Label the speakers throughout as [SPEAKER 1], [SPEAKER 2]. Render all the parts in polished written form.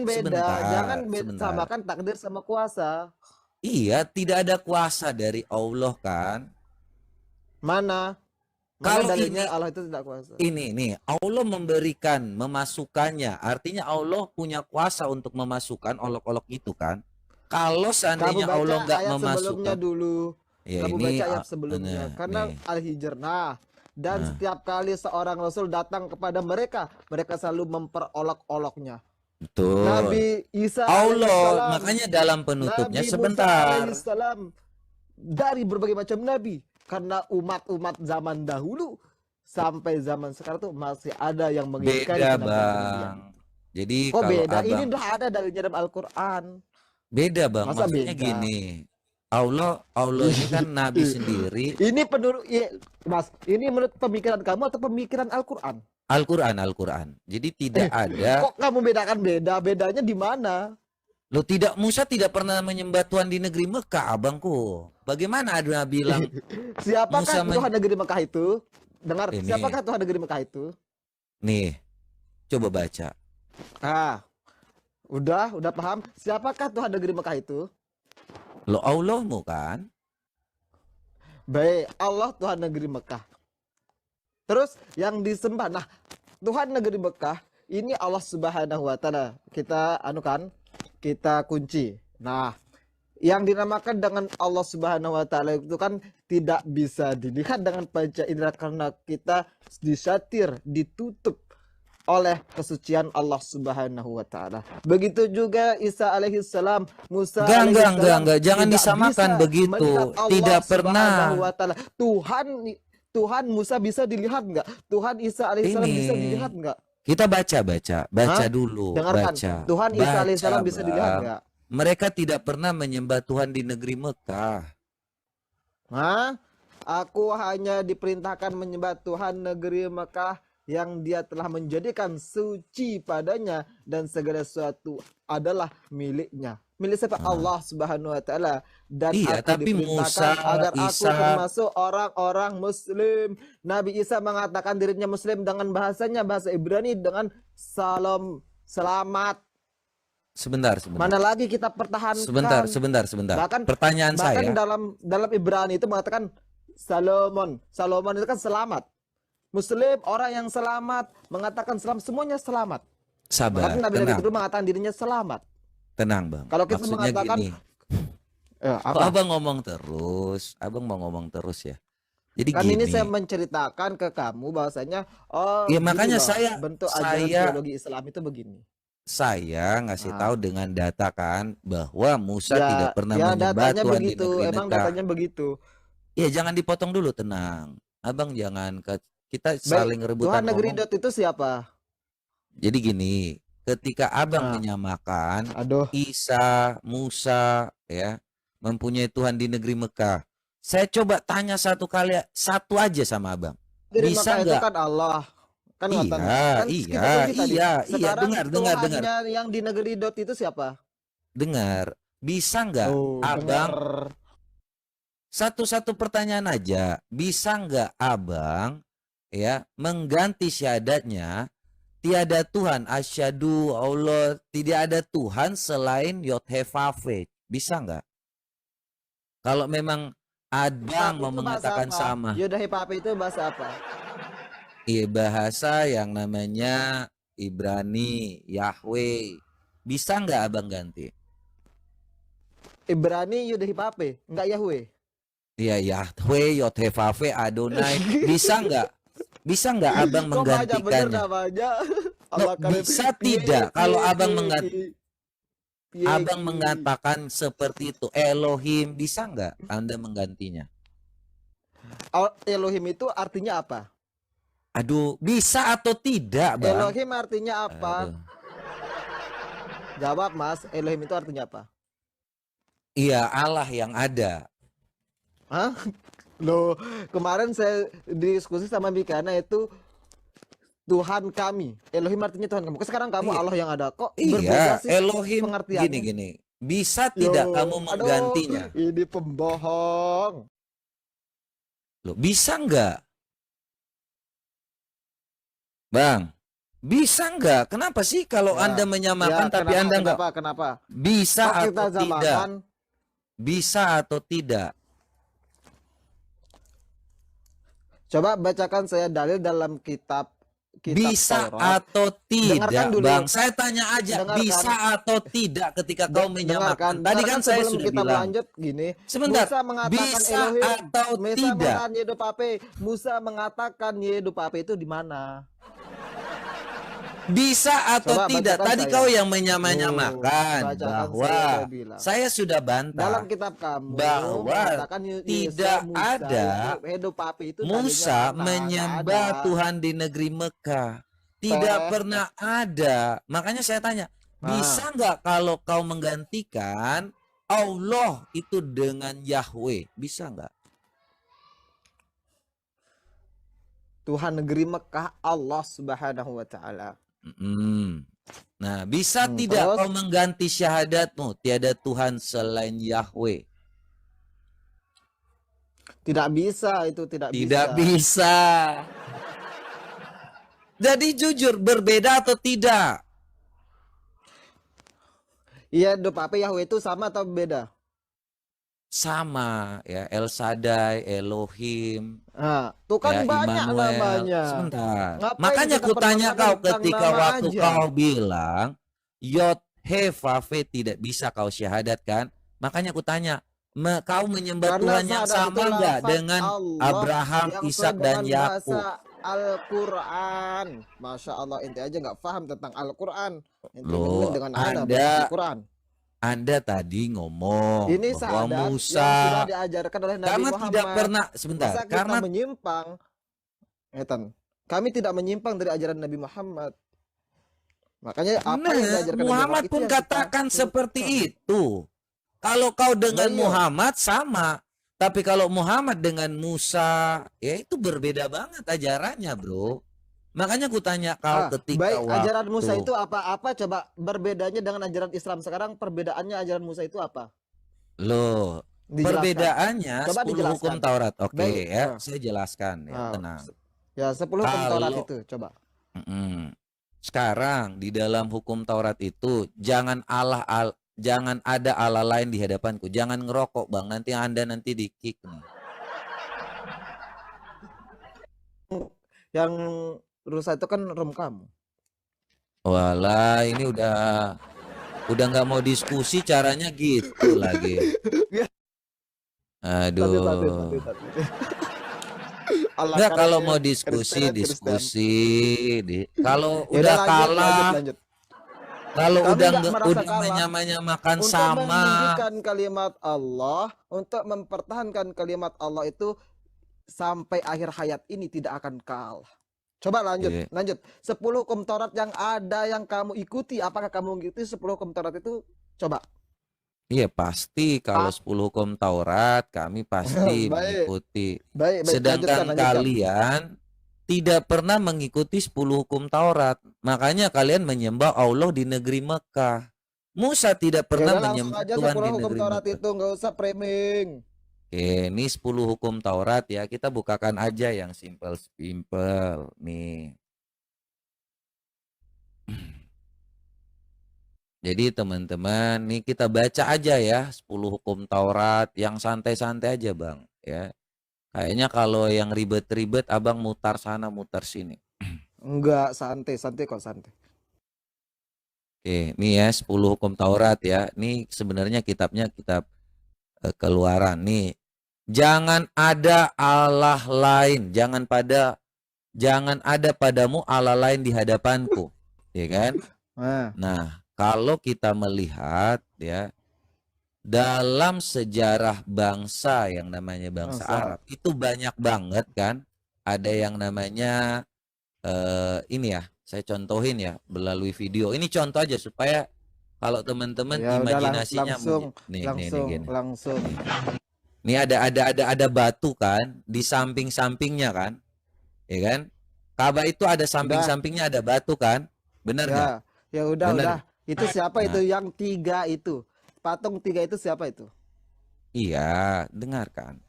[SPEAKER 1] beda, jangan
[SPEAKER 2] sebentar.
[SPEAKER 1] samakan takdir sama kuasa.
[SPEAKER 2] Iya, tidak ada kuasa dari Allah kan?
[SPEAKER 1] Mana? Mana
[SPEAKER 2] Kalau
[SPEAKER 1] dalilnya Allah itu tidak kuasa?
[SPEAKER 2] ini nih, Allah memberikan, memasukkannya. Artinya Allah punya kuasa untuk memasukkan olok-olok itu kan? Kalau
[SPEAKER 1] Kamu
[SPEAKER 2] seandainya
[SPEAKER 1] baca
[SPEAKER 2] Allah nggak
[SPEAKER 1] ayat sebelumnya
[SPEAKER 2] memasukkan,
[SPEAKER 1] dulu.
[SPEAKER 2] ya
[SPEAKER 1] Kamu baca
[SPEAKER 2] ini,
[SPEAKER 1] ayat sebelumnya.
[SPEAKER 2] nah,
[SPEAKER 1] Karena
[SPEAKER 2] nih,
[SPEAKER 1] Al-Hijr. Nah, dan
[SPEAKER 2] nah,
[SPEAKER 1] setiap kali seorang Rasul datang kepada mereka, mereka selalu memperolok-oloknya.
[SPEAKER 2] betul.
[SPEAKER 1] Nabi Isa
[SPEAKER 2] Allah,
[SPEAKER 1] alaihissalam,
[SPEAKER 2] makanya dalam penutupnya
[SPEAKER 1] Nabi Musa
[SPEAKER 2] sebentar.
[SPEAKER 1] alaihissalam, dari berbagai macam nabi. Karena umat-umat zaman dahulu sampai zaman sekarang tuh masih ada yang mengingkari
[SPEAKER 2] Beda
[SPEAKER 1] kenabian kenabian.
[SPEAKER 2] bang. Jadi
[SPEAKER 1] Kok
[SPEAKER 2] kalau
[SPEAKER 1] beda? Ini
[SPEAKER 2] abang,
[SPEAKER 1] udah ada dalilnya dalam Al-Quran.
[SPEAKER 2] beda bang,
[SPEAKER 1] Masa
[SPEAKER 2] maksudnya
[SPEAKER 1] beda?
[SPEAKER 2] gini. Allah ini kan nabi sendiri.
[SPEAKER 1] Ini menurut Mas, ini menurut pemikiran kamu atau pemikiran Al-Qur'an?
[SPEAKER 2] Al-Quran, Al-Quran. Jadi tidak ada.
[SPEAKER 1] Kok kamu bedakan beda? Bedanya di mana?
[SPEAKER 2] Lo tidak, Musa tidak pernah menyembah Tuhan di negeri Mekah, abangku. Bagaimana ada bilang
[SPEAKER 1] Siapakah
[SPEAKER 2] Musa
[SPEAKER 1] Tuhan negeri Mekah itu? Dengar,
[SPEAKER 2] ini?
[SPEAKER 1] siapakah Tuhan negeri Mekah itu?
[SPEAKER 2] Nih, coba baca.
[SPEAKER 1] Ah, udah paham. Siapakah Tuhan negeri Mekah itu?
[SPEAKER 2] Lo Allahmu kan?
[SPEAKER 1] Baik, Allah Tuhan negeri Mekah. Terus yang disembah. Nah, Tuhan negeri Mekah ini Allah Subhanahu wa taala. Kita kita kunci. Nah, yang dinamakan dengan Allah Subhanahu wa taala itu kan tidak bisa dilihat dengan panca indera karena kita disatir, ditutup oleh kesucian Allah Subhanahu wa taala. Begitu juga Isa alaihissalam, Musa alaihissalam
[SPEAKER 2] Enggak. Jangan
[SPEAKER 1] tidak
[SPEAKER 2] disamakan
[SPEAKER 1] bisa
[SPEAKER 2] begitu.
[SPEAKER 1] melihat Allah
[SPEAKER 2] Tidak
[SPEAKER 1] Subhanahu
[SPEAKER 2] pernah.
[SPEAKER 1] wa taala. Tuhan Musa bisa dilihat nggak? Tuhan Isa alaihissalam
[SPEAKER 2] Ini
[SPEAKER 1] bisa dilihat nggak?
[SPEAKER 2] kita baca
[SPEAKER 1] Hah?
[SPEAKER 2] dulu,
[SPEAKER 1] Dengarkan,
[SPEAKER 2] baca,
[SPEAKER 1] Tuhan Isa
[SPEAKER 2] baca,
[SPEAKER 1] alaihissalam bisa dilihat
[SPEAKER 2] bang.
[SPEAKER 1] nggak?
[SPEAKER 2] Mereka tidak pernah menyembah Tuhan di negeri Mekah.
[SPEAKER 1] Hah? Aku hanya diperintahkan menyembah Tuhan negeri Mekah yang dia telah menjadikan suci padanya dan segala sesuatu adalah miliknya. Milik siapa? Allah Subhanahu wa taala. Dan
[SPEAKER 2] Iya,
[SPEAKER 1] aku
[SPEAKER 2] tapi
[SPEAKER 1] diperintahkan
[SPEAKER 2] Musa,
[SPEAKER 1] agar aku
[SPEAKER 2] Isa,
[SPEAKER 1] termasuk orang-orang muslim. Nabi Isa mengatakan dirinya muslim dengan bahasanya bahasa Ibrani dengan salam, selamat.
[SPEAKER 2] sebentar.
[SPEAKER 1] Mana lagi kita pertahankan?
[SPEAKER 2] Sebentar.
[SPEAKER 1] Bahkan
[SPEAKER 2] Pertanyaan saya,
[SPEAKER 1] dalam Ibrani itu mengatakan Salomon. Salomon itu kan selamat. Muslim orang yang selamat mengatakan selamat, semuanya selamat.
[SPEAKER 2] sabar,
[SPEAKER 1] Bahkan Nabi-Nabi
[SPEAKER 2] tenang,
[SPEAKER 1] kedua mengatakan dirinya selamat.
[SPEAKER 2] tenang bang.
[SPEAKER 1] Kalau kita
[SPEAKER 2] Maksudnya
[SPEAKER 1] mengatakan
[SPEAKER 2] gini, kok
[SPEAKER 1] apa?
[SPEAKER 2] abang mau ngomong terus ya. Jadi
[SPEAKER 1] Kan ini saya
[SPEAKER 2] gini,
[SPEAKER 1] menceritakan ke kamu bahwasanya oh
[SPEAKER 2] ya
[SPEAKER 1] gini
[SPEAKER 2] makanya
[SPEAKER 1] loh,
[SPEAKER 2] saya,
[SPEAKER 1] bentuk ajaran
[SPEAKER 2] saya,
[SPEAKER 1] teologi Islam itu begini.
[SPEAKER 2] saya ngasih
[SPEAKER 1] Nah,
[SPEAKER 2] tahu dengan data kan bahwa Musa tidak pernah
[SPEAKER 1] ya
[SPEAKER 2] menyembah
[SPEAKER 1] datanya
[SPEAKER 2] Tuhan di
[SPEAKER 1] begitu,
[SPEAKER 2] negeri
[SPEAKER 1] emang
[SPEAKER 2] Mekah.
[SPEAKER 1] datanya begitu.
[SPEAKER 2] Ya jangan dipotong dulu, tenang. Abang jangan kita
[SPEAKER 1] Baik,
[SPEAKER 2] saling rebutan
[SPEAKER 1] Tuhan negeri
[SPEAKER 2] ngomong.
[SPEAKER 1] itu siapa?
[SPEAKER 2] Jadi gini, ketika abang
[SPEAKER 1] Nah,
[SPEAKER 2] menyamakan
[SPEAKER 1] aduh.
[SPEAKER 2] Isa, Musa, ya, mempunyai Tuhan di negeri Mekah, saya coba tanya satu aja sama abang,
[SPEAKER 1] Negeri
[SPEAKER 2] bisa
[SPEAKER 1] Mekah itu
[SPEAKER 2] nggak?
[SPEAKER 1] kan Allah. Kan katakan. Kan kita kunci tadi.
[SPEAKER 2] Iya,
[SPEAKER 1] Sekarang
[SPEAKER 2] dengar,
[SPEAKER 1] Tuhannya yang di negeri Dot itu siapa?
[SPEAKER 2] dengar. Bisa nggak
[SPEAKER 1] Oh,
[SPEAKER 2] abang,
[SPEAKER 1] dengar.
[SPEAKER 2] satu-satu pertanyaan aja, bisa nggak abang, ya, mengganti syahadatnya, tiada Tuhan, asyhadu Allah, tidak ada Tuhan selain Yod-Heh-Vav-Veh. Bisa nggak? Kalau memang abang
[SPEAKER 1] Pape
[SPEAKER 2] mau
[SPEAKER 1] itu bahasa
[SPEAKER 2] mengatakan
[SPEAKER 1] apa?
[SPEAKER 2] sama,
[SPEAKER 1] Yodai Pape itu bahasa apa?
[SPEAKER 2] iya bahasa yang namanya Ibrani, Yahweh. Bisa nggak abang ganti?
[SPEAKER 1] Ibrani Yodai Pape, enggak Yahweh.
[SPEAKER 2] Iya Yahweh, Yod-Heh-Vav-Veh, Adonai. Bisa nggak? Bisa nggak abang
[SPEAKER 1] Kok banyak bener
[SPEAKER 2] menggantikannya?
[SPEAKER 1] namanya?
[SPEAKER 2] No,
[SPEAKER 1] Allah kalian
[SPEAKER 2] bisa tidak kalau abang abang
[SPEAKER 1] Pi.
[SPEAKER 2] mengatakan seperti itu, Elohim, bisa nggak Anda menggantinya?
[SPEAKER 1] Elohim itu artinya apa?
[SPEAKER 2] Aduh, bisa atau tidak, bang?
[SPEAKER 1] Elohim artinya apa?
[SPEAKER 2] Aduh.
[SPEAKER 1] Jawab Mas, Elohim itu artinya apa?
[SPEAKER 2] Iya, Allah yang ada.
[SPEAKER 1] Hah? Loh, kemarin saya diskusi sama Mikana itu Tuhan kami. Elohim artinya Tuhan kamu. Sekarang kamu
[SPEAKER 2] Iya,
[SPEAKER 1] Allah yang ada. Kok berbeda
[SPEAKER 2] iya,
[SPEAKER 1] sih
[SPEAKER 2] Elohim
[SPEAKER 1] pengertiannya?
[SPEAKER 2] gini. Bisa tidak kamu
[SPEAKER 1] Loh, aduh,
[SPEAKER 2] menggantinya?
[SPEAKER 1] ini pembohong.
[SPEAKER 2] Loh, bisa nggak, bang? Bisa nggak? Kenapa sih kalau
[SPEAKER 1] Ya,
[SPEAKER 2] Anda menyamakan
[SPEAKER 1] ya
[SPEAKER 2] tapi
[SPEAKER 1] kenapa,
[SPEAKER 2] Anda nggak
[SPEAKER 1] kenapa?
[SPEAKER 2] bisa
[SPEAKER 1] Kok kita
[SPEAKER 2] atau tidak?
[SPEAKER 1] samakan?
[SPEAKER 2] Bisa atau tidak?
[SPEAKER 1] Coba bacakan saya dalil dalam kitab
[SPEAKER 2] Bisa
[SPEAKER 1] Taurat.
[SPEAKER 2] atau
[SPEAKER 1] Dengarkan
[SPEAKER 2] tidak,
[SPEAKER 1] dulu.
[SPEAKER 2] Bang? Saya tanya aja,
[SPEAKER 1] Dengarkan.
[SPEAKER 2] bisa atau tidak ketika kau menyamakan? Tadi kan saya
[SPEAKER 1] sebelum
[SPEAKER 2] sudah
[SPEAKER 1] kita
[SPEAKER 2] bilang.
[SPEAKER 1] lanjut gini.
[SPEAKER 2] Sebentar,
[SPEAKER 1] Musa mengatakan
[SPEAKER 2] bisa
[SPEAKER 1] Elohim.
[SPEAKER 2] atau tidak?
[SPEAKER 1] Musa mengatakan Yedupape itu di mana?
[SPEAKER 2] Bisa atau
[SPEAKER 1] Coba
[SPEAKER 2] tidak?
[SPEAKER 1] bacakan
[SPEAKER 2] Tadi
[SPEAKER 1] saya.
[SPEAKER 2] kau yang menyamakan
[SPEAKER 1] Bacakan
[SPEAKER 2] bahwa
[SPEAKER 1] saya udah bilang.
[SPEAKER 2] saya sudah bantah
[SPEAKER 1] Dalam kitab kamu
[SPEAKER 2] bahwa
[SPEAKER 1] mengatakan
[SPEAKER 2] tidak ada
[SPEAKER 1] Yedupape itu tadinya
[SPEAKER 2] Musa
[SPEAKER 1] mana?
[SPEAKER 2] menyembah
[SPEAKER 1] Nggak ada.
[SPEAKER 2] Tuhan di negeri Mekah. Tidak pernah ada. Makanya saya tanya, bisa nggak kalau kau menggantikan Allah itu dengan Yahweh? Bisa nggak?
[SPEAKER 1] Tuhan negeri Mekah Allah Subhanahu wa taala.
[SPEAKER 2] Nah, bisa tidak
[SPEAKER 1] terus?
[SPEAKER 2] kau mengganti syahadatmu tiada Tuhan selain Yahweh?
[SPEAKER 1] Tidak bisa, itu tidak
[SPEAKER 2] Tidak
[SPEAKER 1] bisa.
[SPEAKER 2] bisa. Jadi jujur, berbeda atau tidak?
[SPEAKER 1] Iya, Yedupape Yahweh itu sama atau beda?
[SPEAKER 2] Sama ya, El Shaddai, Elohim.
[SPEAKER 1] Nah, tuh kan
[SPEAKER 2] Ya,
[SPEAKER 1] banyak
[SPEAKER 2] Immanuel.
[SPEAKER 1] namanya.
[SPEAKER 2] Sebentar.
[SPEAKER 1] Ngapain
[SPEAKER 2] Makanya
[SPEAKER 1] kita
[SPEAKER 2] kutanya kau
[SPEAKER 1] perbanyak tentang
[SPEAKER 2] ketika
[SPEAKER 1] nama
[SPEAKER 2] waktu
[SPEAKER 1] aja?
[SPEAKER 2] kau bilang Yod He Vav He tidak bisa kau syahadatkan. Makanya kutanya, kau menyembah
[SPEAKER 1] Karena
[SPEAKER 2] Tuhan yang
[SPEAKER 1] syahadat itu
[SPEAKER 2] sama enggak
[SPEAKER 1] lafaz
[SPEAKER 2] dengan
[SPEAKER 1] Allah
[SPEAKER 2] Abraham,
[SPEAKER 1] yang
[SPEAKER 2] Ishak
[SPEAKER 1] sesuai
[SPEAKER 2] dan
[SPEAKER 1] dengan
[SPEAKER 2] Yakub?
[SPEAKER 1] bahasa Al-Quran. Masya Allah, ente aja nggak paham tentang Al-Quran. Ente
[SPEAKER 2] Loh,
[SPEAKER 1] dengan Anda Al-Quran.
[SPEAKER 2] Anda tadi ngomong
[SPEAKER 1] Ini
[SPEAKER 2] bahwa
[SPEAKER 1] syahadat
[SPEAKER 2] Musa
[SPEAKER 1] yang sudah diajarkan oleh Nabi
[SPEAKER 2] karena
[SPEAKER 1] Muhammad.
[SPEAKER 2] tidak pernah sebentar
[SPEAKER 1] Masa kita
[SPEAKER 2] karena
[SPEAKER 1] menyimpang? Kami tidak menyimpang dari ajaran Nabi Muhammad. Makanya apa yang diajarkan Nabi
[SPEAKER 2] Muhammad
[SPEAKER 1] itu
[SPEAKER 2] pun
[SPEAKER 1] yang kita
[SPEAKER 2] katakan
[SPEAKER 1] turut
[SPEAKER 2] seperti
[SPEAKER 1] paham.
[SPEAKER 2] itu. Kalau kau dengan
[SPEAKER 1] Nah, iya.
[SPEAKER 2] Muhammad sama, tapi kalau Muhammad dengan Musa, ya itu berbeda banget ajarannya, bro. Makanya kutanya kau ketika
[SPEAKER 1] Baik, ajaran
[SPEAKER 2] waktu
[SPEAKER 1] Musa itu apa? Coba berbedanya dengan ajaran Islam sekarang, perbedaannya ajaran Musa itu apa?
[SPEAKER 2] loh,
[SPEAKER 1] Dijelaskan.
[SPEAKER 2] perbedaannya
[SPEAKER 1] Coba
[SPEAKER 2] 10
[SPEAKER 1] dijelaskan.
[SPEAKER 2] hukum Taurat. Oke,
[SPEAKER 1] Baik,
[SPEAKER 2] ya, saya jelaskan ya, tenang.
[SPEAKER 1] Ya, 10 hukum Taurat
[SPEAKER 2] Kalau-
[SPEAKER 1] itu, coba.
[SPEAKER 2] Sekarang di dalam hukum Taurat itu jangan jangan ada Allah lain di hadapanku. Jangan ngerokok, Bang. Nanti Anda di-kick nih.
[SPEAKER 1] Yang rusak itu kan room kamu.
[SPEAKER 2] Walah, ini udah nggak mau diskusi, caranya gitu lagi. Aduh. Enggak, kalau mau diskusi. Kalau udah kalah,
[SPEAKER 1] lanjut.
[SPEAKER 2] kalau
[SPEAKER 1] Kami
[SPEAKER 2] udah
[SPEAKER 1] nggak merasa kalah.
[SPEAKER 2] menyamakan
[SPEAKER 1] Untuk
[SPEAKER 2] sama,
[SPEAKER 1] meninggikan kalimat Allah, untuk mempertahankan kalimat Allah itu sampai akhir hayat ini tidak akan kalah. Coba lanjut. 10 hukum Taurat yang ada yang kamu ikuti, apakah kamu mengikuti 10 hukum Taurat itu? Coba.
[SPEAKER 2] iya pasti kalau 10 hukum Taurat kami pasti mengikuti.
[SPEAKER 1] Baik,
[SPEAKER 2] Sedangkan
[SPEAKER 1] lanjutkan.
[SPEAKER 2] kalian tidak pernah mengikuti 10 hukum Taurat. Makanya kalian menyembah Allah di negeri Mekah. Musa tidak pernah menyembah Tuhan di negeri
[SPEAKER 1] Taurat
[SPEAKER 2] Mekah.
[SPEAKER 1] itu nggak usah framing.
[SPEAKER 2] Oke, ini 10 hukum Taurat ya. Kita bukakan aja yang simple nih. Jadi teman-teman, nih kita baca aja ya 10 hukum Taurat yang santai-santai aja, Bang, ya. Kayaknya kalau yang ribet-ribet Abang mutar sana, mutar sini.
[SPEAKER 1] Enggak, santai kok, santai.
[SPEAKER 2] Oke, nih ya 10 hukum Taurat ya. Nih sebenarnya kitabnya kitab Keluaran nih. Jangan ada Allah lain, jangan ada padamu Allah lain di hadapanku, ya kan? Nah, kalau kita melihat ya dalam sejarah bangsa yang namanya bangsa Arab itu banyak banget kan, ada yang namanya ini ya, saya contohin ya melalui video. Ini contoh aja supaya kalau teman-teman
[SPEAKER 1] Ya,
[SPEAKER 2] imajinasinya
[SPEAKER 1] langsung.
[SPEAKER 2] Ini ada batu kan di samping-sampingnya kan, ya kan? Ka'bah itu ada samping-sampingnya ada batu kan, benar nggak?
[SPEAKER 1] Ya udah.
[SPEAKER 2] Bener.
[SPEAKER 1] Itu siapa itu yang 3 itu? Patung 3 itu siapa itu?
[SPEAKER 2] Iya, dengarkan.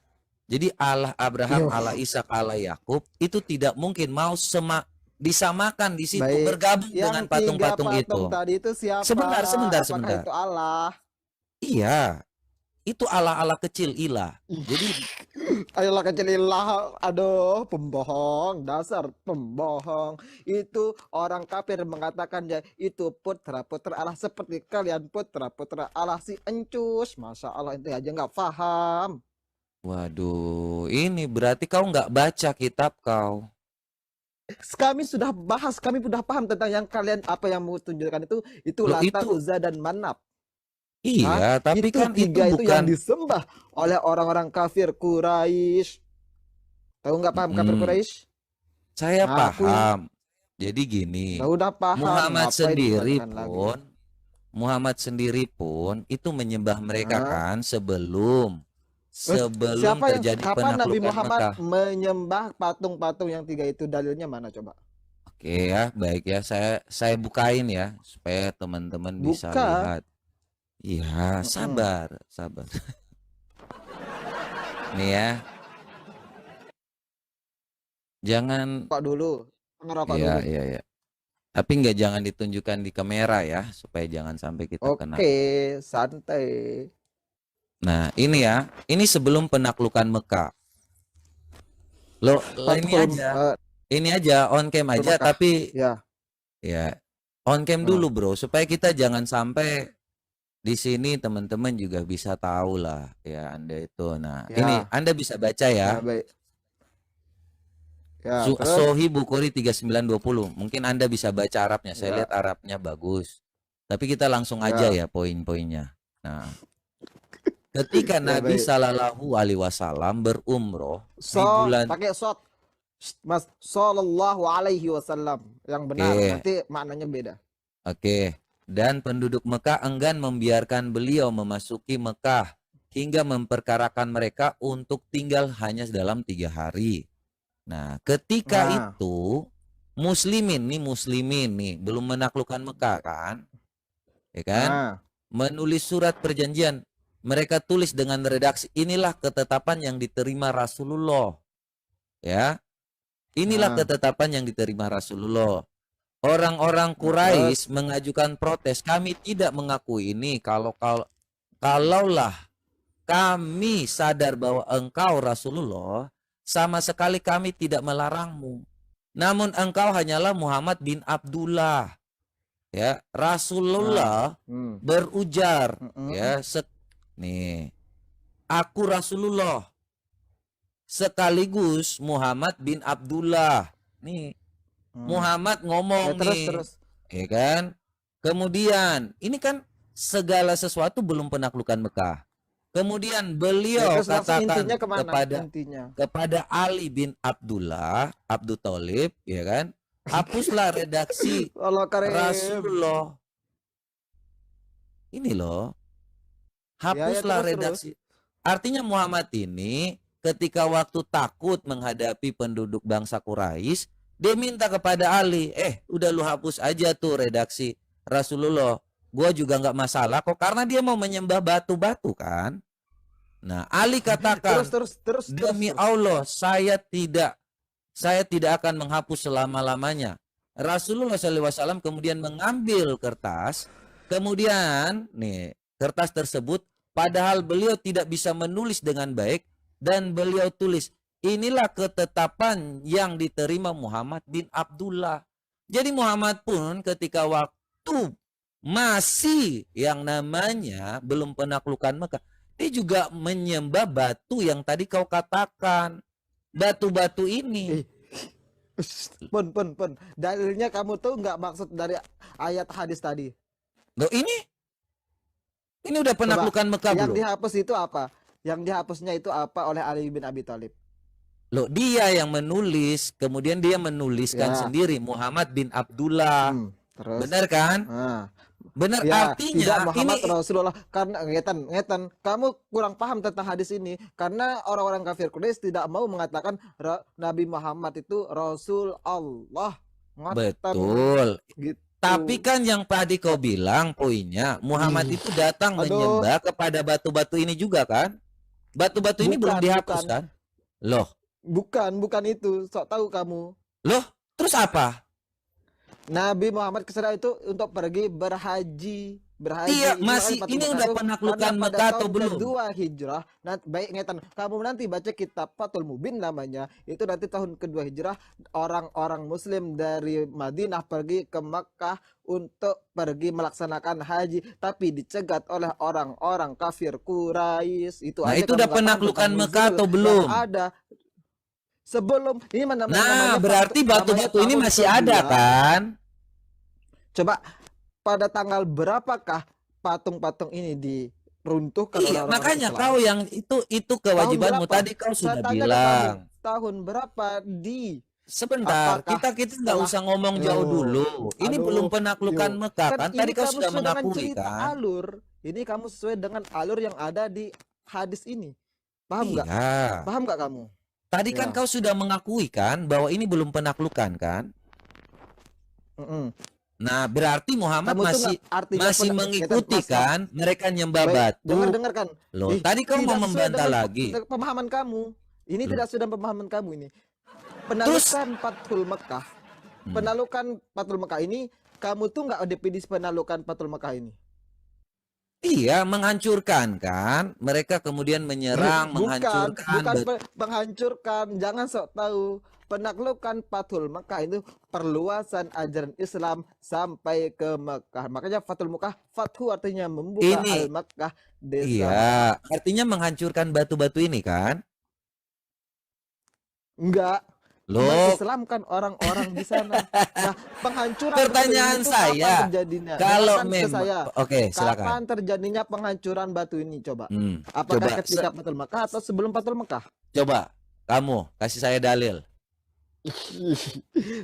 [SPEAKER 2] Jadi Allah Abraham, Allah Ishak, Allah Yakub itu tidak mungkin mau disamakan di situ,
[SPEAKER 1] Baik.
[SPEAKER 2] bergabung
[SPEAKER 1] Yang
[SPEAKER 2] dengan
[SPEAKER 1] 3
[SPEAKER 2] patung-patung
[SPEAKER 1] patung
[SPEAKER 2] itu.
[SPEAKER 1] tadi itu siapa?
[SPEAKER 2] Sebentar, sebentar,
[SPEAKER 1] Apakah
[SPEAKER 2] sebentar.
[SPEAKER 1] itu Allah?
[SPEAKER 2] Iya, itu Allah-Allah kecil ilah.
[SPEAKER 1] Ih,
[SPEAKER 2] Jadi
[SPEAKER 1] ayolah kecililah, aduh, pembohong, dasar pembohong. Itu orang kafir mengatakan ya itu putra-putra Allah seperti kalian putra-putra Allah si Encus. Masya Allah, itu aja nggak paham.
[SPEAKER 2] waduh, ini berarti kau nggak baca kitab kau.
[SPEAKER 1] Kami sudah bahas, kami sudah paham tentang yang kalian apa yang mau tunjukkan itu
[SPEAKER 2] Loh
[SPEAKER 1] Lata,
[SPEAKER 2] itu
[SPEAKER 1] Uzza dan Manap. Hah?
[SPEAKER 2] iya, tapi
[SPEAKER 1] Itu
[SPEAKER 2] kan itu
[SPEAKER 1] 3 itu yang
[SPEAKER 2] bukan
[SPEAKER 1] disembah oleh orang-orang kafir Quraisy. Tahu nggak paham kafir
[SPEAKER 2] Mm,
[SPEAKER 1] Quraisy?
[SPEAKER 2] saya
[SPEAKER 1] Ngakui.
[SPEAKER 2] paham. Jadi gini,
[SPEAKER 1] Nah, udah paham,
[SPEAKER 2] Muhammad
[SPEAKER 1] ngapain
[SPEAKER 2] sendiri
[SPEAKER 1] diulang-ulang lagi?
[SPEAKER 2] pun Muhammad sendiri pun itu menyembah mereka
[SPEAKER 1] Hah?
[SPEAKER 2] kan sebelum
[SPEAKER 1] Siapa yang
[SPEAKER 2] terjadi
[SPEAKER 1] kapan Nabi
[SPEAKER 2] penaklukan
[SPEAKER 1] Muhammad
[SPEAKER 2] Mekah.
[SPEAKER 1] menyembah patung-patung yang 3 itu? Dalilnya mana coba?
[SPEAKER 2] Oke ya, baik ya. Saya bukain ya supaya teman-teman bisa
[SPEAKER 1] Buka.
[SPEAKER 2] lihat. Iya,
[SPEAKER 1] Mm-mm.
[SPEAKER 2] sabar, sabar. Nih ya, jangan
[SPEAKER 1] Rokok dulu. Ngerokok
[SPEAKER 2] iya,
[SPEAKER 1] dulu.
[SPEAKER 2] iya, iya. Tapi nggak jangan ditunjukkan di kamera ya, supaya jangan sampai kita kena.
[SPEAKER 1] Oke, santai.
[SPEAKER 2] Nah, ini ya, ini sebelum penaklukan Mekah. Lo ini
[SPEAKER 1] Fathul
[SPEAKER 2] aja, ini aja on cam aja,
[SPEAKER 1] Mekah.
[SPEAKER 2] tapi
[SPEAKER 1] Ya.
[SPEAKER 2] ya on cam dulu bro, supaya kita jangan sampai di sini teman-teman juga bisa tahu lah ya Anda itu. Nah,
[SPEAKER 1] Ya.
[SPEAKER 2] ini Anda bisa baca
[SPEAKER 1] Ya,
[SPEAKER 2] ya.
[SPEAKER 1] baik. Ya, terus
[SPEAKER 2] Sohi Bukhari 3920. Mungkin Anda bisa baca Arabnya. Saya
[SPEAKER 1] ya,
[SPEAKER 2] lihat Arabnya bagus. Tapi kita langsung aja ya poin-poinnya. Nah, ketika
[SPEAKER 1] ya
[SPEAKER 2] Nabi
[SPEAKER 1] baik.
[SPEAKER 2] Sallallahu Alaihi Wasallam berumroh di
[SPEAKER 1] So,
[SPEAKER 2] bulan
[SPEAKER 1] pakai shot. Mas Sallallahu alaihi wasallam yang benar.
[SPEAKER 2] Oke.
[SPEAKER 1] Nanti maknanya beda.
[SPEAKER 2] Oke. Dan penduduk Mekah enggan membiarkan beliau memasuki Mekah hingga memperkarakan mereka untuk tinggal hanya dalam 3 hari. Nah, ketika
[SPEAKER 1] Nah,
[SPEAKER 2] itu muslimin nih belum menaklukkan Mekah kan? Ya kan?
[SPEAKER 1] nah,
[SPEAKER 2] Menulis surat perjanjian. Mereka tulis dengan redaksi inilah ketetapan yang diterima Rasulullah. Ya. Inilah
[SPEAKER 1] nah,
[SPEAKER 2] ketetapan yang diterima Rasulullah. Orang-orang
[SPEAKER 1] nah, terus,
[SPEAKER 2] Quraisy mengajukan protes, kami tidak mengakui ini kalaulah kami sadar bahwa engkau Rasulullah, sama sekali kami tidak melarangmu. Namun engkau hanyalah Muhammad bin Abdullah. Ya,
[SPEAKER 1] nah,
[SPEAKER 2] Rasulullah berujar
[SPEAKER 1] mm-mm.
[SPEAKER 2] ya, nih, aku Rasulullah sekaligus Muhammad bin Abdullah. Nih, Muhammad
[SPEAKER 1] Ya,
[SPEAKER 2] ngomong
[SPEAKER 1] terus,
[SPEAKER 2] nih,
[SPEAKER 1] terus.
[SPEAKER 2] ya kan? Kemudian, ini kan segala sesuatu belum penaklukan Mekah. Kemudian
[SPEAKER 1] Ya,
[SPEAKER 2] beliau
[SPEAKER 1] terus langsung
[SPEAKER 2] katakan
[SPEAKER 1] intinya kemana? Intinya.
[SPEAKER 2] kepada Ali bin Abdullah, Abdul Thalib, ya kan? Hapuslah redaksi
[SPEAKER 1] Allah karim.
[SPEAKER 2] Rasulullah. Ini loh,
[SPEAKER 1] Ya, ya,
[SPEAKER 2] hapuslah
[SPEAKER 1] terus, terus.
[SPEAKER 2] redaksi. Artinya Muhammad ini ketika waktu takut menghadapi penduduk bangsa Quraisy, dia minta kepada Ali, udah lu hapus aja tuh redaksi Rasulullah. Gua juga nggak masalah kok, karena dia mau menyembah batu-batu kan. Nah, Ali katakan,
[SPEAKER 1] Terus.
[SPEAKER 2] demi Allah, saya tidak akan menghapus selama-lamanya. Rasulullah SAW kemudian mengambil kertas, kemudian nih kertas tersebut, padahal beliau tidak bisa menulis dengan baik, dan beliau tulis, inilah ketetapan yang diterima Muhammad bin Abdullah. Jadi Muhammad pun ketika waktu masih yang namanya belum penaklukan Mekah, dia juga menyembah batu yang tadi kau katakan. Batu-batu ini.
[SPEAKER 1] Pun. Dalilnya kamu tuh nggak maksud dari ayat hadis tadi.
[SPEAKER 2] Loh ini udah
[SPEAKER 1] Coba,
[SPEAKER 2] penaklukan Mekah
[SPEAKER 1] yang
[SPEAKER 2] belum?
[SPEAKER 1] dihapus itu apa? Yang dihapusnya itu apa oleh Ali bin Abi Thalib?
[SPEAKER 2] Loh, dia yang menulis, kemudian dia menuliskan
[SPEAKER 1] Ya.
[SPEAKER 2] sendiri Muhammad bin Abdullah.
[SPEAKER 1] Terus.
[SPEAKER 2] Benar kan?
[SPEAKER 1] Nah,
[SPEAKER 2] Benar,
[SPEAKER 1] ya,
[SPEAKER 2] artinya
[SPEAKER 1] tidak Muhammad
[SPEAKER 2] ini
[SPEAKER 1] Rasulullah, karena ngetan, kamu kurang paham tentang hadis ini karena orang-orang kafir Quraisy tidak mau mengatakan Nabi Muhammad itu Rasul Allah. Ngoten,
[SPEAKER 2] betul.
[SPEAKER 1] gitu.
[SPEAKER 2] Tapi kan yang tadi kau bilang poinnya, Muhammad itu datang
[SPEAKER 1] Aduh.
[SPEAKER 2] menyembah kepada batu-batu ini juga kan? Batu-batu ini belum
[SPEAKER 1] Bukan,
[SPEAKER 2] dihapus
[SPEAKER 1] bukan.
[SPEAKER 2] kan? Loh,
[SPEAKER 1] Bukan itu. Sok tahu kamu.
[SPEAKER 2] loh, terus apa?
[SPEAKER 1] Nabi Muhammad ke sana itu untuk pergi berhaji.
[SPEAKER 2] Iya,
[SPEAKER 1] Itulah kan
[SPEAKER 2] masih
[SPEAKER 1] Fathul
[SPEAKER 2] ini
[SPEAKER 1] Makkah
[SPEAKER 2] udah
[SPEAKER 1] itu
[SPEAKER 2] penaklukan
[SPEAKER 1] karena pada
[SPEAKER 2] Mekah atau
[SPEAKER 1] tahun
[SPEAKER 2] belum?
[SPEAKER 1] kedua hijrah. Nah, baik ingetan, kamu nanti baca kitab Fathul Mubin namanya. Itu nanti tahun kedua hijrah orang-orang muslim dari Madinah pergi ke Makkah untuk pergi melaksanakan haji, tapi dicegat oleh orang-orang kafir Quraisy. Itu
[SPEAKER 2] Nah,
[SPEAKER 1] aja
[SPEAKER 2] itu
[SPEAKER 1] kamu
[SPEAKER 2] udah
[SPEAKER 1] nggak paham tentang
[SPEAKER 2] penaklukan Mekah
[SPEAKER 1] nuzul
[SPEAKER 2] atau
[SPEAKER 1] yang
[SPEAKER 2] belum?
[SPEAKER 1] ada sebelum ini
[SPEAKER 2] Nah,
[SPEAKER 1] namanya
[SPEAKER 2] berarti
[SPEAKER 1] namanya
[SPEAKER 2] batu-batu ini
[SPEAKER 1] tahun
[SPEAKER 2] masih ada
[SPEAKER 1] kedua.
[SPEAKER 2] kan?
[SPEAKER 1] Coba pada tanggal berapakah patung-patung ini diruntuhkan oleh
[SPEAKER 2] Iya,
[SPEAKER 1] orang-orang
[SPEAKER 2] makanya
[SPEAKER 1] Islam?
[SPEAKER 2] kau yang itu
[SPEAKER 1] Tahun
[SPEAKER 2] kewajibanmu
[SPEAKER 1] berapa?
[SPEAKER 2] tadi kau
[SPEAKER 1] Saya
[SPEAKER 2] sudah
[SPEAKER 1] tanya ke kamu,
[SPEAKER 2] bilang.
[SPEAKER 1] tahun berapa di
[SPEAKER 2] Sebentar,
[SPEAKER 1] apakah
[SPEAKER 2] kita nggak
[SPEAKER 1] setelah
[SPEAKER 2] usah ngomong jauh dulu. Ini belum
[SPEAKER 1] aduh,
[SPEAKER 2] penaklukan
[SPEAKER 1] yuk.
[SPEAKER 2] Mekah
[SPEAKER 1] Kan
[SPEAKER 2] kan?
[SPEAKER 1] ini
[SPEAKER 2] Tadi kau
[SPEAKER 1] kamu
[SPEAKER 2] sudah
[SPEAKER 1] sesuai dengan
[SPEAKER 2] mengakui
[SPEAKER 1] cerita
[SPEAKER 2] kan?
[SPEAKER 1] alur. Ini kamu sesuai dengan alur yang ada di hadis ini. Paham nggak?
[SPEAKER 2] Iya.
[SPEAKER 1] Paham nggak kamu?
[SPEAKER 2] Tadi kan
[SPEAKER 1] Ya.
[SPEAKER 2] kau sudah mengakui kan bahwa ini belum penaklukan kan?
[SPEAKER 1] Mm-mm.
[SPEAKER 2] Nah, berarti Muhammad
[SPEAKER 1] Kamu tuh nggak artinya
[SPEAKER 2] masih mengikuti
[SPEAKER 1] Mas,
[SPEAKER 2] kan? Mereka nyembah
[SPEAKER 1] baik,
[SPEAKER 2] batu.
[SPEAKER 1] dengarkan.
[SPEAKER 2] Loh, tadi kau mau
[SPEAKER 1] Tidak sesuai
[SPEAKER 2] membantah
[SPEAKER 1] dengan
[SPEAKER 2] lagi.
[SPEAKER 1] pemahaman kamu. Ini
[SPEAKER 2] Loh,
[SPEAKER 1] tidak sesuai dengan pemahaman kamu ini.
[SPEAKER 2] terus
[SPEAKER 1] Penalukan Fathul Makkah. Penalukan Fathul Makkah ini, kamu tuh nggak definisi penalukan Fathul Makkah ini.
[SPEAKER 2] iya, menghancurkan kan? Mereka kemudian menyerang,
[SPEAKER 1] Bukan
[SPEAKER 2] menghancurkan.
[SPEAKER 1] menghancurkan. Jangan sok tahu. Penaklukan Fathul Makkah itu perluasan ajaran Islam sampai ke Makkah. Makanya Fathul Makkah, Fathu artinya membuka,
[SPEAKER 2] Ini,
[SPEAKER 1] Al-Makkah desa Makkah.
[SPEAKER 2] iya, artinya menghancurkan batu-batu ini kan?
[SPEAKER 1] Enggak,
[SPEAKER 2] Loh,
[SPEAKER 1] mengislamkan orang-orang di sana. Nah, penghancuran
[SPEAKER 2] pertanyaan
[SPEAKER 1] batu ini itu
[SPEAKER 2] saya,
[SPEAKER 1] kapan terjadinya?
[SPEAKER 2] kalau
[SPEAKER 1] Dengarkan ke saya.
[SPEAKER 2] oke, silakan.
[SPEAKER 1] Kapan terjadinya penghancuran batu ini? Coba.
[SPEAKER 2] Coba,
[SPEAKER 1] Apakah ketika Fathul Makkah atau sebelum Fathul Makkah?
[SPEAKER 2] coba, kamu kasih saya dalil.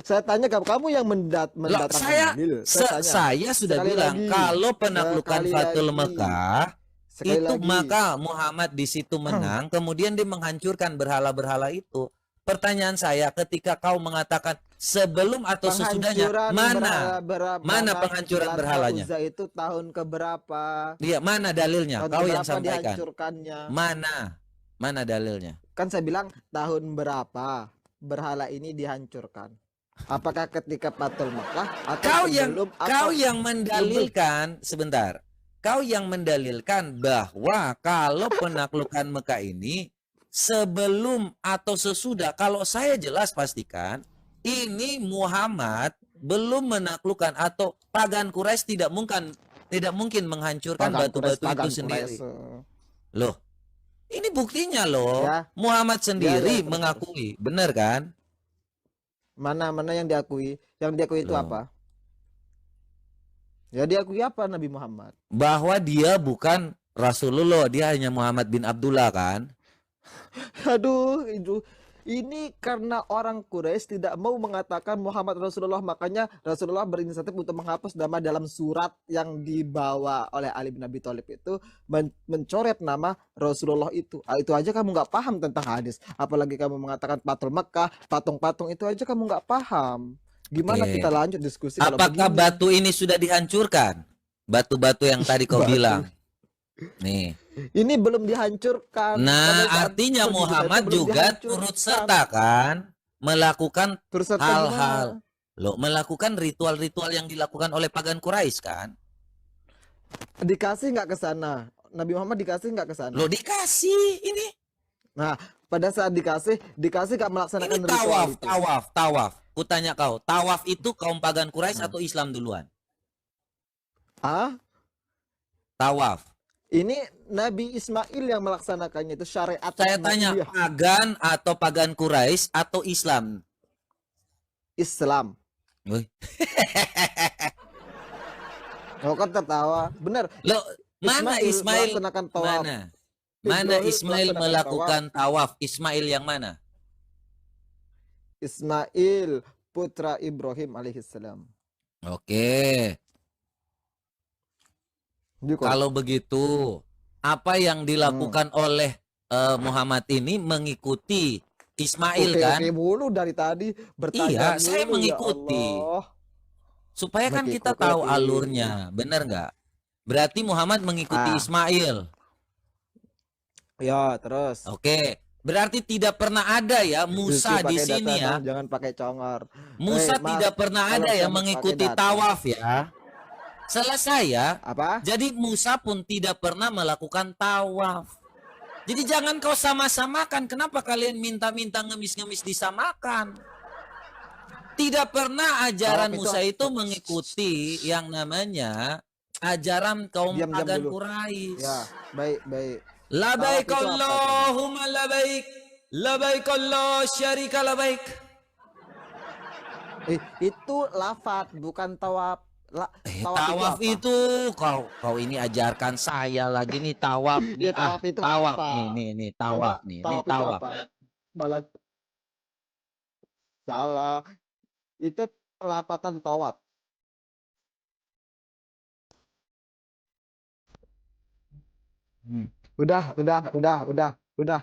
[SPEAKER 1] Saya tanya kamu yang
[SPEAKER 2] Loh,
[SPEAKER 1] mendatangkan dalil.
[SPEAKER 2] saya sudah
[SPEAKER 1] Sekali
[SPEAKER 2] bilang
[SPEAKER 1] lagi.
[SPEAKER 2] kalau penaklukan
[SPEAKER 1] Sekali
[SPEAKER 2] Fathul
[SPEAKER 1] lagi.
[SPEAKER 2] Mekah
[SPEAKER 1] Sekali
[SPEAKER 2] itu
[SPEAKER 1] lagi.
[SPEAKER 2] maka Muhammad di situ menang, kemudian dia menghancurkan berhala-berhala itu. Pertanyaan saya, ketika kau mengatakan sebelum atau sesudahnya, mana penghancuran berhalanya?
[SPEAKER 1] Uzza itu tahun keberapa?
[SPEAKER 2] Dia mana dalilnya?
[SPEAKER 1] Tahun
[SPEAKER 2] Kau yang
[SPEAKER 1] keberapa
[SPEAKER 2] sampaikan.
[SPEAKER 1] dihancurkannya?
[SPEAKER 2] Mana dalilnya?
[SPEAKER 1] Kan saya bilang tahun berapa berhala ini dihancurkan? Apakah ketika Fathul Makkah atau sebelum?
[SPEAKER 2] Kau yang mendalilkan sebentar. Kau yang mendalilkan bahwa kalau penaklukan Mekah ini sebelum atau sesudah. Kalau saya jelas pastikan ini Muhammad belum menaklukkan atau pagan Quraisy tidak mungkin menghancurkan batu-batu itu sendiri. Loh, ini buktinya loh.
[SPEAKER 1] Ya.
[SPEAKER 2] Muhammad sendiri
[SPEAKER 1] terus.
[SPEAKER 2] mengakui, benar kan?
[SPEAKER 1] Mana yang diakui? Yang diakui itu
[SPEAKER 2] Loh.
[SPEAKER 1] apa? Ya diakui apa Nabi Muhammad?
[SPEAKER 2] Bahwa dia bukan Rasulullah, dia hanya Muhammad bin Abdullah kan?
[SPEAKER 1] Aduh, ini karena orang Quraisy tidak mau mengatakan Muhammad Rasulullah, makanya Rasulullah berinisiatif untuk menghapus nama dalam surat yang dibawa oleh Ali bin Abi Thalib itu, mencoret nama Rasulullah itu. Itu aja kamu nggak paham tentang hadis, apalagi kamu mengatakan Fathul Makkah, patung-patung itu aja kamu nggak paham. Gimana
[SPEAKER 2] Oke.
[SPEAKER 1] kita lanjut diskusi kalau
[SPEAKER 2] Apakah
[SPEAKER 1] begini?
[SPEAKER 2] batu ini sudah dihancurkan? Batu-batu yang tadi kau bilang. Nih.
[SPEAKER 1] Ini belum dihancurkan.
[SPEAKER 2] Nah, artinya Muhammad juga turut serta kan melakukan hal-hal. Loh, melakukan ritual-ritual yang dilakukan oleh pagan Quraisy kan?
[SPEAKER 1] Dikasih nggak ke sana? Nabi Muhammad dikasih nggak ke sana?
[SPEAKER 2] Loh, dikasih ini.
[SPEAKER 1] Nah, pada saat dikasih nggak melaksanakan
[SPEAKER 2] Ini
[SPEAKER 1] ritual itu.
[SPEAKER 2] tawaf. Kutanya kau, tawaf itu kaum pagan Quraisy atau Islam duluan?
[SPEAKER 1] Ah?
[SPEAKER 2] Tawaf.
[SPEAKER 1] Ini Nabi Ismail yang melaksanakannya, itu syariat.
[SPEAKER 2] Saya tanya, pagan atau pagan Quraisy atau Islam?
[SPEAKER 1] Islam.
[SPEAKER 2] Wih.
[SPEAKER 1] Oh, kan tertawa. Benar.
[SPEAKER 2] Loh, mana Ismail?
[SPEAKER 1] melaksanakan tawaf.
[SPEAKER 2] Mana Ismail melakukan tawaf? Ismail yang mana?
[SPEAKER 1] Ismail putra Ibrahim alaihissalam.
[SPEAKER 2] Oke. Kalau begitu, apa yang dilakukan oleh Muhammad ini mengikuti Ismail kan?
[SPEAKER 1] Oke, mulu dari tadi bertanya.
[SPEAKER 2] Iya, saya mengikuti.
[SPEAKER 1] Ya
[SPEAKER 2] supaya kan kita tahu alurnya, benar nggak? Berarti Muhammad mengikuti Ismail.
[SPEAKER 1] Ya, terus.
[SPEAKER 2] Oke, Berarti tidak pernah ada ya Musa
[SPEAKER 1] Rizky
[SPEAKER 2] di
[SPEAKER 1] pakai
[SPEAKER 2] sini
[SPEAKER 1] data
[SPEAKER 2] ya.
[SPEAKER 1] dong, jangan pakai congor.
[SPEAKER 2] Musa
[SPEAKER 1] Mas,
[SPEAKER 2] tidak pernah
[SPEAKER 1] kalau
[SPEAKER 2] ada ya
[SPEAKER 1] kamu pakai
[SPEAKER 2] mengikuti
[SPEAKER 1] data,
[SPEAKER 2] tawaf ya. Selesai ya.
[SPEAKER 1] apa?
[SPEAKER 2] Jadi Musa pun tidak pernah melakukan tawaf. Jadi jangan kau sama-samakan. Kenapa kalian minta-minta ngemis-ngemis disamakan? Tidak pernah ajaran
[SPEAKER 1] Tawaf itu
[SPEAKER 2] Musa itu mengikuti yang namanya ajaran kaum
[SPEAKER 1] Diam-diam
[SPEAKER 2] pagan
[SPEAKER 1] dulu.
[SPEAKER 2] Quraisy.
[SPEAKER 1] Ya, baik, baik.
[SPEAKER 2] Labaik
[SPEAKER 1] Tawaf itu apa,
[SPEAKER 2] Allahumma labaik. Labaik Allah syarika labaik.
[SPEAKER 1] Itu lafat, bukan tawaf.
[SPEAKER 2] Tawaf
[SPEAKER 1] apa?
[SPEAKER 2] itu kau ini ajarkan saya lagi nih tawaf nih.
[SPEAKER 1] Ya, tawaf itu
[SPEAKER 2] Tawaf
[SPEAKER 1] apa?
[SPEAKER 2] nih tawaf nih. Nih
[SPEAKER 1] Tawaf itu
[SPEAKER 2] tawaf.
[SPEAKER 1] apa? Malah salah. Itu pelapatan tawaf. Udah.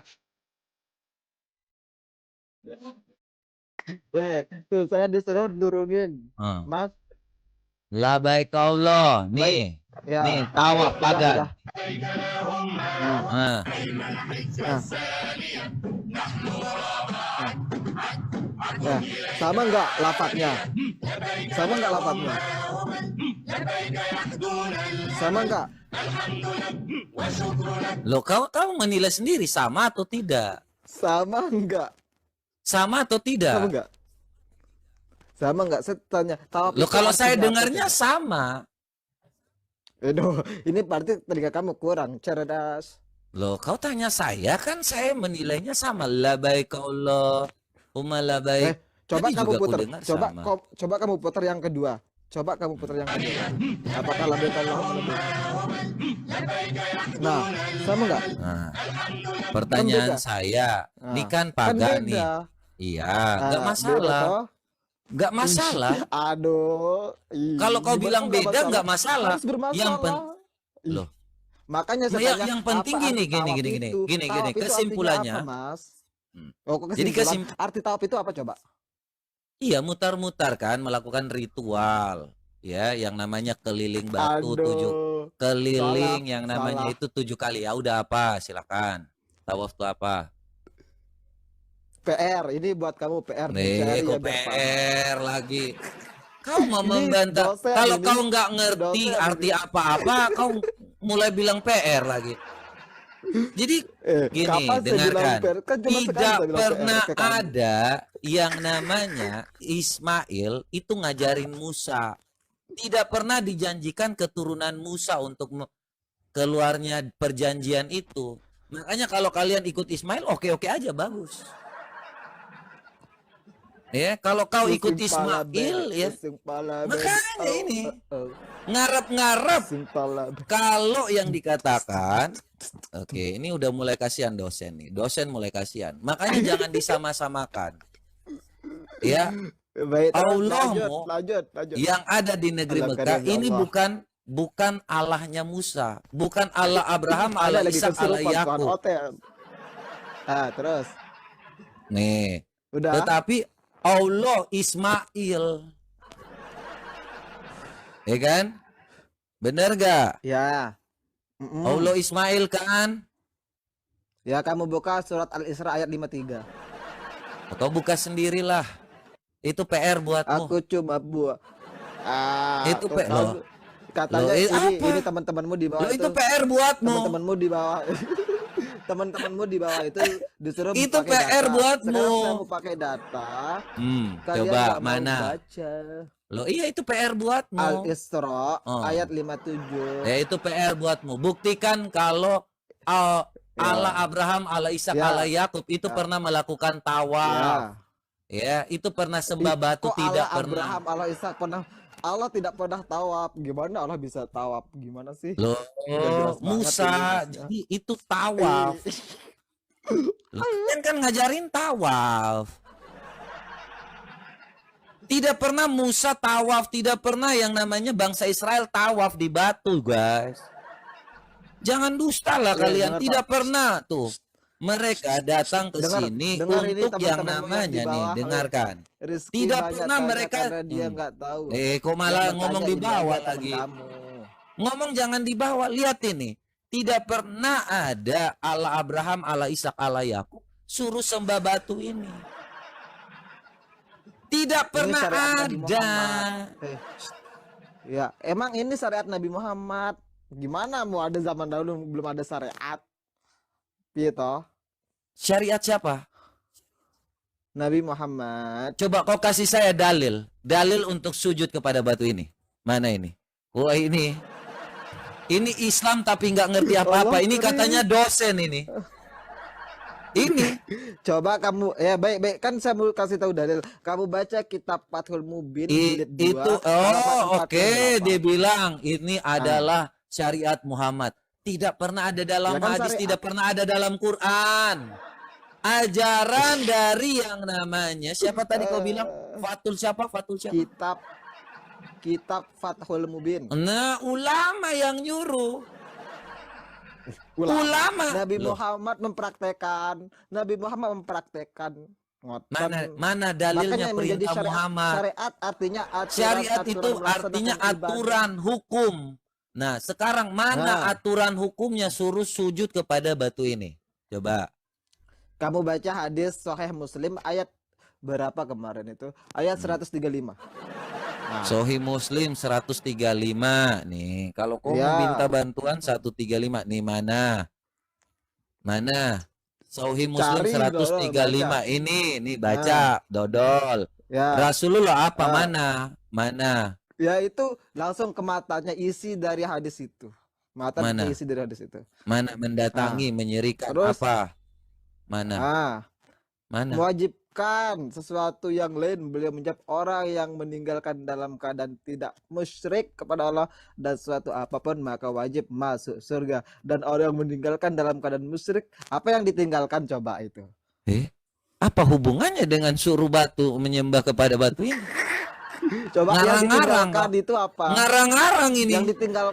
[SPEAKER 1] Tuh saya disuruh nurunin.
[SPEAKER 2] Hmm.
[SPEAKER 1] Mas,
[SPEAKER 2] Labaik Allah nih.
[SPEAKER 1] ya.
[SPEAKER 2] Nih tawaf pagan.
[SPEAKER 1] Nah, nah, sama nggak lafadznya? Sama nggak lafadznya? Sama nggak?
[SPEAKER 2] Loh kau menilai sendiri sama atau tidak?
[SPEAKER 1] Sama nggak?
[SPEAKER 2] Sama atau
[SPEAKER 1] Sama
[SPEAKER 2] tidak?
[SPEAKER 1] nggak? Sama nggak? Saya tanya. Tawaf
[SPEAKER 2] Loh
[SPEAKER 1] itu
[SPEAKER 2] kalau saya
[SPEAKER 1] artinya apa,
[SPEAKER 2] dengarnya
[SPEAKER 1] coba?
[SPEAKER 2] sama.
[SPEAKER 1] Aduh, ini berarti telinga kamu kurang cerdas.
[SPEAKER 2] Loh kau tanya saya kan saya menilainya sama. Labaik Allah. Labaik.
[SPEAKER 1] Coba
[SPEAKER 2] Tadi
[SPEAKER 1] kamu
[SPEAKER 2] juga
[SPEAKER 1] putar.
[SPEAKER 2] kudengar
[SPEAKER 1] Coba
[SPEAKER 2] sama.
[SPEAKER 1] coba kamu putar yang kedua. Coba kamu putar yang kedua. Apakah lebih kalau lebih? Nah, sama nggak?
[SPEAKER 2] Nah, pertanyaan
[SPEAKER 1] beda.
[SPEAKER 2] saya, ini
[SPEAKER 1] Nah,
[SPEAKER 2] kan
[SPEAKER 1] kan
[SPEAKER 2] pagan nih.
[SPEAKER 1] beda.
[SPEAKER 2] Iya,
[SPEAKER 1] Ah,
[SPEAKER 2] nggak
[SPEAKER 1] beda
[SPEAKER 2] masalah.
[SPEAKER 1] toh?
[SPEAKER 2] Nggak masalah.
[SPEAKER 1] Aduh,
[SPEAKER 2] Kalau kau
[SPEAKER 1] gimana
[SPEAKER 2] bilang
[SPEAKER 1] kok nggak
[SPEAKER 2] beda nggak masalah.
[SPEAKER 1] Harus bermasalah.
[SPEAKER 2] Yang
[SPEAKER 1] Ih,
[SPEAKER 2] Loh,
[SPEAKER 1] makanya saya tanya,
[SPEAKER 2] yang penting
[SPEAKER 1] apa
[SPEAKER 2] gini,
[SPEAKER 1] arti tawaf itu?
[SPEAKER 2] gini.
[SPEAKER 1] Tawaf itu artinya
[SPEAKER 2] Kesimpulannya.
[SPEAKER 1] apa, Mas?
[SPEAKER 2] Hmm.
[SPEAKER 1] Oh, kok
[SPEAKER 2] Jadi
[SPEAKER 1] kesimpulan? Arti tawaf itu apa coba?
[SPEAKER 2] Iya, mutar-mutar kan, melakukan ritual. Ya, yang namanya keliling batu
[SPEAKER 1] Aduh,
[SPEAKER 2] keliling
[SPEAKER 1] salah,
[SPEAKER 2] yang namanya
[SPEAKER 1] salah.
[SPEAKER 2] itu 7 kali. Ya udah apa? Silakan. Tawaf itu apa?
[SPEAKER 1] PR, ini buat kamu PR.
[SPEAKER 2] Nih,
[SPEAKER 1] Dicari
[SPEAKER 2] kok
[SPEAKER 1] ya biar paham.
[SPEAKER 2] PR lagi. Kau mau
[SPEAKER 1] Ini
[SPEAKER 2] membantah.
[SPEAKER 1] dosen
[SPEAKER 2] Kalau
[SPEAKER 1] ini.
[SPEAKER 2] kau nggak ngerti
[SPEAKER 1] Dosen
[SPEAKER 2] arti
[SPEAKER 1] ini.
[SPEAKER 2] apa-apa, kau mulai bilang PR lagi. Jadi gini,
[SPEAKER 1] Kapan saya bilang
[SPEAKER 2] dengarkan.
[SPEAKER 1] PR? Kan cuma sekali
[SPEAKER 2] Tidak
[SPEAKER 1] saya bilang
[SPEAKER 2] pernah
[SPEAKER 1] PR ke kamu.
[SPEAKER 2] ada yang namanya Ismail itu ngajarin Musa. Tidak pernah dijanjikan keturunan Musa untuk keluarnya perjanjian itu. Makanya kalau kalian ikut Ismail, oke-oke aja, bagus. Ya, kalau kau ikut
[SPEAKER 1] Pusing pala,
[SPEAKER 2] Ismail
[SPEAKER 1] Beb.
[SPEAKER 2] ya,
[SPEAKER 1] Pusing pala, Beb.
[SPEAKER 2] makanya ini
[SPEAKER 1] oh.
[SPEAKER 2] ngarep-ngarep.
[SPEAKER 1] Pusing pala, Beb.
[SPEAKER 2] Kalau yang dikatakan, oke, ini udah mulai kasihan dosen nih. Dosen mulai kasihan. Makanya jangan disama-samakan. Ya,
[SPEAKER 1] Baik, terus
[SPEAKER 2] Allahmu
[SPEAKER 1] lanjut.
[SPEAKER 2] yang ada di negeri
[SPEAKER 1] Allah
[SPEAKER 2] Mekah
[SPEAKER 1] karim, ya
[SPEAKER 2] ini
[SPEAKER 1] Allah.
[SPEAKER 2] bukan Allahnya Musa, bukan Allah Abraham,
[SPEAKER 1] Ada
[SPEAKER 2] Allah
[SPEAKER 1] lagi
[SPEAKER 2] Ishak, Allah
[SPEAKER 1] kesurupan Tuhan
[SPEAKER 2] Yakub.
[SPEAKER 1] hotel. Ah, terus.
[SPEAKER 2] Nih,
[SPEAKER 1] Udah.
[SPEAKER 2] tetapi Allah Ismail, ya kan? Bener gak?
[SPEAKER 1] Ya.
[SPEAKER 2] Allah Ismail kan?
[SPEAKER 1] Ya, kamu buka surat Al-Isra ayat 53.
[SPEAKER 2] Atau buka sendirilah. Itu PR buatmu.
[SPEAKER 1] Aku cuma buat.
[SPEAKER 2] Itu
[SPEAKER 1] tuh,
[SPEAKER 2] loh.
[SPEAKER 1] katanya
[SPEAKER 2] Loh, apa?
[SPEAKER 1] ini teman-temanmu di bawah
[SPEAKER 2] Loh, itu PR buatmu.
[SPEAKER 1] teman-temanmu di bawah teman-temanmu di bawah itu disuruh
[SPEAKER 2] Itu
[SPEAKER 1] pakai
[SPEAKER 2] PR
[SPEAKER 1] data.
[SPEAKER 2] buatmu.
[SPEAKER 1] Sekarang saya mau pakai data. Kalian
[SPEAKER 2] Coba
[SPEAKER 1] nggak mau
[SPEAKER 2] mana?
[SPEAKER 1] baca.
[SPEAKER 2] Loh, iya itu PR buatmu.
[SPEAKER 1] Al-Isra
[SPEAKER 2] Oh.
[SPEAKER 1] ayat 57.
[SPEAKER 2] Ya itu PR buatmu. Buktikan kalau Allah Abraham, Allah Ishak,
[SPEAKER 1] Ya.
[SPEAKER 2] Allah Yakub itu pernah melakukan tawaf. Ya, itu pernah sembah batu,
[SPEAKER 1] Kok
[SPEAKER 2] tidak
[SPEAKER 1] Allah
[SPEAKER 2] pernah.
[SPEAKER 1] Abraham, Allah Ishak pernah. Allah tidak pernah tawaf. Gimana Allah bisa tawaf? Gimana sih?
[SPEAKER 2] Loh,
[SPEAKER 1] Udah jelas banget
[SPEAKER 2] Musa,
[SPEAKER 1] ini.
[SPEAKER 2] jadi itu tawaf. Loh, kalian kan ngajarin tawaf. Tidak pernah Musa tawaf, tidak pernah yang namanya bangsa Israel tawaf di batu, guys. Jangan dusta lah
[SPEAKER 1] Ya,
[SPEAKER 2] kalian,
[SPEAKER 1] dengar,
[SPEAKER 2] tidak
[SPEAKER 1] Pak.
[SPEAKER 2] pernah tuh. Mereka datang ke
[SPEAKER 1] Dengar-
[SPEAKER 2] sini
[SPEAKER 1] dengar ini
[SPEAKER 2] untuk yang
[SPEAKER 1] teman-temanmu yang
[SPEAKER 2] namanya
[SPEAKER 1] di
[SPEAKER 2] nih,
[SPEAKER 1] bawah,
[SPEAKER 2] dengarkan.
[SPEAKER 1] Rizky
[SPEAKER 2] Tidak
[SPEAKER 1] banyak
[SPEAKER 2] pernah
[SPEAKER 1] tanya
[SPEAKER 2] mereka
[SPEAKER 1] karena dia nggak tahu.
[SPEAKER 2] kok malah
[SPEAKER 1] Yang
[SPEAKER 2] ngomong
[SPEAKER 1] bertanya
[SPEAKER 2] di
[SPEAKER 1] ini
[SPEAKER 2] bawah
[SPEAKER 1] aja teman
[SPEAKER 2] lagi.
[SPEAKER 1] kamu.
[SPEAKER 2] Ngomong jangan dibawa, lihat ini. Tidak pernah ada Allah Abraham, Allah Ishak, Allah Yakub suruh sembah batu ini. Tidak
[SPEAKER 1] Ini
[SPEAKER 2] pernah
[SPEAKER 1] syariat Nabi
[SPEAKER 2] ada.
[SPEAKER 1] Muhammad. Ya, emang ini syariat Nabi Muhammad. Gimana mau ada zaman dahulu belum ada syariat? Piye toh?
[SPEAKER 2] Syariat siapa?
[SPEAKER 1] Nabi Muhammad.
[SPEAKER 2] Coba kau kasih saya dalil. Dalil untuk sujud kepada batu ini. Mana ini? Wah ini. Ini Islam tapi nggak ngerti apa-apa. Ini katanya dosen ini. Ini.
[SPEAKER 1] Coba kamu, ya baik-baik kan saya mau kasih tahu dalil. Kamu baca kitab Fathul Mubin jilid 2,
[SPEAKER 2] Itu,
[SPEAKER 1] halaman
[SPEAKER 2] oke,
[SPEAKER 1] 48.
[SPEAKER 2] dia bilang ini adalah syariat Muhammad. Tidak pernah ada dalam
[SPEAKER 1] Ya kan
[SPEAKER 2] hadis,
[SPEAKER 1] syariat.
[SPEAKER 2] tidak pernah ada dalam Quran. Ajaran dari yang namanya, siapa tadi kau bilang? Fatul siapa? Fatul siapa?
[SPEAKER 1] Kitab Fathul Mubin.
[SPEAKER 2] Nah, ulama yang nyuruh. Ulama.
[SPEAKER 1] Nabi
[SPEAKER 2] Loh,
[SPEAKER 1] Muhammad mempraktekkan.
[SPEAKER 2] mana dalilnya
[SPEAKER 1] Makanya menjadi
[SPEAKER 2] perintah Muhammad?
[SPEAKER 1] Syariat artinya aturan.
[SPEAKER 2] Syariat itu
[SPEAKER 1] melaksanakan
[SPEAKER 2] artinya
[SPEAKER 1] ibadah.
[SPEAKER 2] aturan hukum. Nah, sekarang mana aturan hukumnya suruh sujud kepada batu ini? Coba.
[SPEAKER 1] Kamu baca hadis Sahih Muslim ayat berapa kemarin itu? Ayat 135. Nah,
[SPEAKER 2] Sahih Muslim 135 nih. Kalau kau
[SPEAKER 1] Ya.
[SPEAKER 2] minta bantuan 135 nih mana? Mana? Sahih Muslim
[SPEAKER 1] Cari,
[SPEAKER 2] 135
[SPEAKER 1] Dodol,
[SPEAKER 2] ini baca dodol.
[SPEAKER 1] ya.
[SPEAKER 2] Rasulullah apa
[SPEAKER 1] Ah.
[SPEAKER 2] mana?
[SPEAKER 1] Ya itu langsung ke matanya isi dari hadis itu. Mata
[SPEAKER 2] Mana?
[SPEAKER 1] isi dari hadis itu.
[SPEAKER 2] Mana mendatangi menyerikan
[SPEAKER 1] Terus?
[SPEAKER 2] apa? Mana? Mana?
[SPEAKER 1] Mewajibkan sesuatu yang lain. Beliau menjawab orang yang meninggalkan dalam keadaan tidak musyrik kepada Allah dan suatu apapun maka wajib masuk surga. Dan orang yang meninggalkan dalam keadaan musyrik, apa yang ditinggalkan coba itu?
[SPEAKER 2] Apa hubungannya dengan suruh batu menyembah kepada batu ini?
[SPEAKER 1] Coba yang
[SPEAKER 2] Ngarang-ngarang,
[SPEAKER 1] ditinggalkan itu apa?
[SPEAKER 2] Ngarang-ngarang ini.
[SPEAKER 1] Yang ditinggal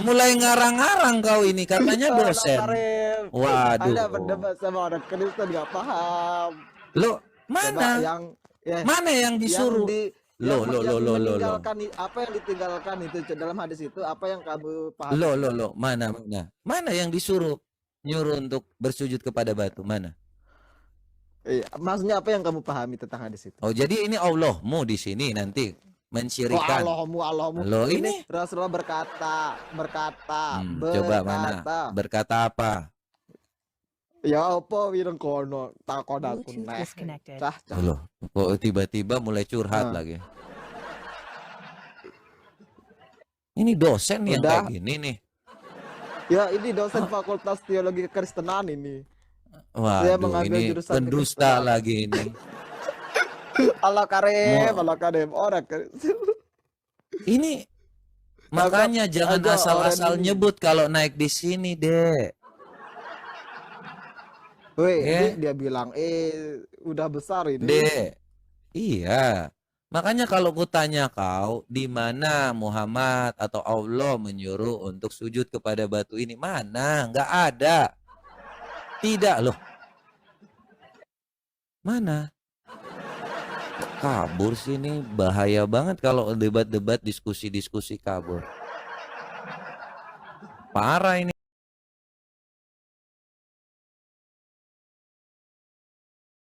[SPEAKER 2] Mulai ngarang-ngarang kau ini katanya dosen.
[SPEAKER 1] Karim.
[SPEAKER 2] Waduh.
[SPEAKER 1] Anda berdebat sama orang Kristen nggak paham.
[SPEAKER 2] Loh,
[SPEAKER 1] Coba
[SPEAKER 2] mana? Mana yang disuruh?
[SPEAKER 1] yang
[SPEAKER 2] Loh.
[SPEAKER 1] meninggalkan apa yang ditinggalkan itu dalam hadis itu apa yang kamu paham?
[SPEAKER 2] Loh. Mana yang disuruh nyuruh untuk bersujud kepada batu? Mana?
[SPEAKER 1] Maksudnya apa yang kamu pahami tentang hadis itu?
[SPEAKER 2] Oh, jadi ini Allahmu di sini nanti mensyirikan.
[SPEAKER 1] Allahmu.
[SPEAKER 2] Loh, ini
[SPEAKER 1] Rasulullah berkata.
[SPEAKER 2] coba mana? Berkata apa?
[SPEAKER 1] Ya apa wireng kono takon aku
[SPEAKER 3] Bluetooth
[SPEAKER 1] neh.
[SPEAKER 3] disconnected.
[SPEAKER 1] Cah.
[SPEAKER 2] Loh, kok tiba-tiba mulai curhat lagi. Ini dosen yang
[SPEAKER 1] Udah.
[SPEAKER 2] kayak gini nih.
[SPEAKER 1] Ya ini dosen Fakultas Teologi Kekristenan ini.
[SPEAKER 2] Waduh,
[SPEAKER 1] mengambil
[SPEAKER 2] ini
[SPEAKER 1] jurusan
[SPEAKER 2] pendusta
[SPEAKER 1] Kekristenan.
[SPEAKER 2] lagi ini.
[SPEAKER 1] Allah Karim, orang
[SPEAKER 2] Ini makanya jangan
[SPEAKER 1] agak
[SPEAKER 2] asal-asal
[SPEAKER 1] orang ini.
[SPEAKER 2] nyebut kalau naik di sini, Dek.
[SPEAKER 1] Weh, dia bilang, udah besar ini.
[SPEAKER 2] Dek. Iya. Makanya kalau kutanya kau, di mana Muhammad atau Allah menyuruh untuk sujud kepada batu ini? Mana? Nggak ada. Tidak loh. Mana? Kabur sini bahaya banget kalau debat-debat diskusi-diskusi kabur. Parah ini.